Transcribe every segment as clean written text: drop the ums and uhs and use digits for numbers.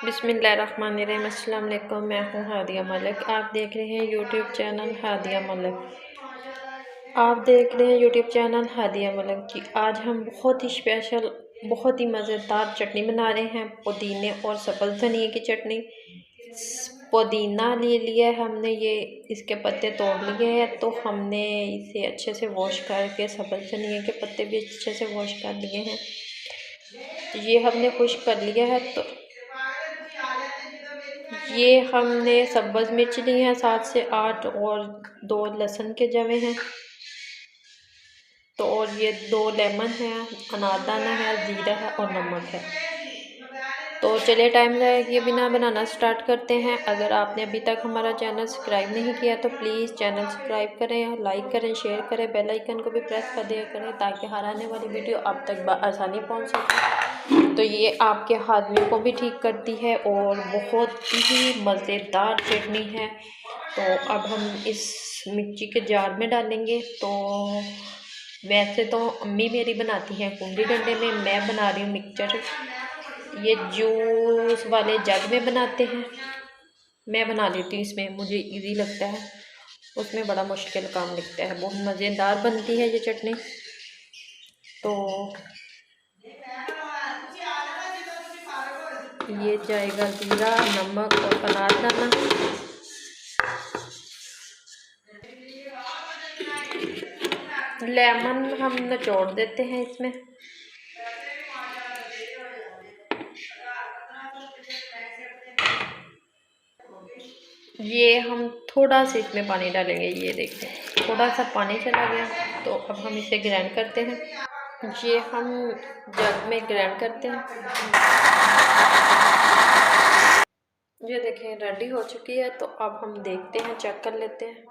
बिस्मिल्लाहिर्रहमानिर्रहीम। अस्सलाम वालेकुम। मैं हूँ हादिया मलिक। आप देख रहे हैं यूट्यूब चैनल हादिया मलिक। जी, आज हम बहुत ही स्पेशल, बहुत ही मज़ेदार चटनी बना रहे हैं। पुदीने और सब्ज़ धनिए की चटनी। पुदीना ले लिया है हमने, ये इसके पत्ते तोड़ लिए हैं, तो हमने इसे अच्छे से वॉश करके, सब्ज़ धनिए के पत्ते भी अच्छे से वॉश कर लिए हैं। तो ये हमने खुश्क कर लिया है। तो ये हमने सब्ज़ मिर्च ली हैं 7 से 8 और 2 लहसुन के जवे हैं। तो और ये 2 लेमन है, अनारदाना है, ज़ीरा है और नमक है। तो चलिए टाइम किए बिना बनाना स्टार्ट करते हैं। अगर आपने अभी तक हमारा चैनल सब्सक्राइब नहीं किया तो प्लीज़ चैनल सब्सक्राइब करें, लाइक करें, शेयर करें, बेल आइकन को भी प्रेस कर दिया करें ताकि हर आने वाली वीडियो आप तक आसानी पहुंच सके। तो ये आपके हाजमे को भी ठीक करती है और बहुत ही मज़ेदार चटनी है। तो अब हम इस मिर्ची के जार में डालेंगे। तो वैसे तो अम्मी मेरी बनाती हैं कुंडी डंडे में, मैं बना रही हूँ मिक्सचर ये जूस वाले जग में बनाते हैं। मैं बना लेती हूँ इसमें, मुझे इजी लगता है, उसमें बड़ा मुश्किल काम लगता है। बहुत मज़ेदार बनती है ये चटनी। तो ये जाएगा ज़ीरा, नमक और अनारदाना। लेमन हम निचोड़ देते हैं इसमें। ये हम थोड़ा सा इसमें पानी डालेंगे, ये देखिए थोड़ा सा पानी चला गया। तो अब हम इसे ग्राइंड करते हैं। ये हम जग में ग्राइंड करते हैं। ये देखें रेडी हो चुकी है। तो अब हम देखते हैं, चेक कर लेते हैं।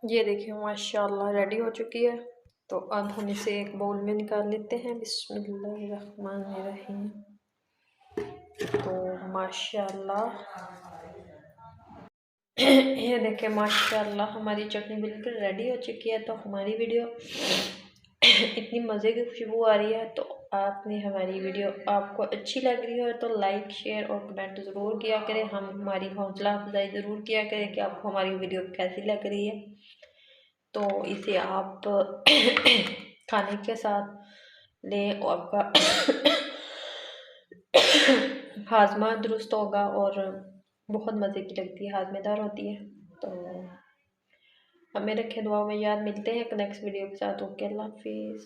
ये देखिए माशाल्लाह रेडी हो चुकी है। तो अब हम इसे एक बाउल में निकाल लेते हैं। बिस्मिल्लाहिर्रहमानिर्रहीम। तो माशाल्लाह ये देखें माशाल्लाह हमारी चटनी बिल्कुल रेडी हो चुकी है। तो हमारी वीडियो इतनी मज़े की खुशबू आ रही है। तो आपने हमारी वीडियो आपको अच्छी लग रही है तो लाइक, शेयर और कमेंट ज़रूर किया करें। हम हमारी हौसला अफजाई ज़रूर किया करें कि आपको हमारी वीडियो कैसी लग रही है। तो इसे आप खाने के साथ लें और आपका हाजमा दुरुस्त होगा और बहुत मज़े की लगती है, हाजमेदार होती है। तो हमें रखें दुआ में याद। मिलते हैं नेक्स्ट वीडियो के साथ। ओके, अल्लाह हाफिज़।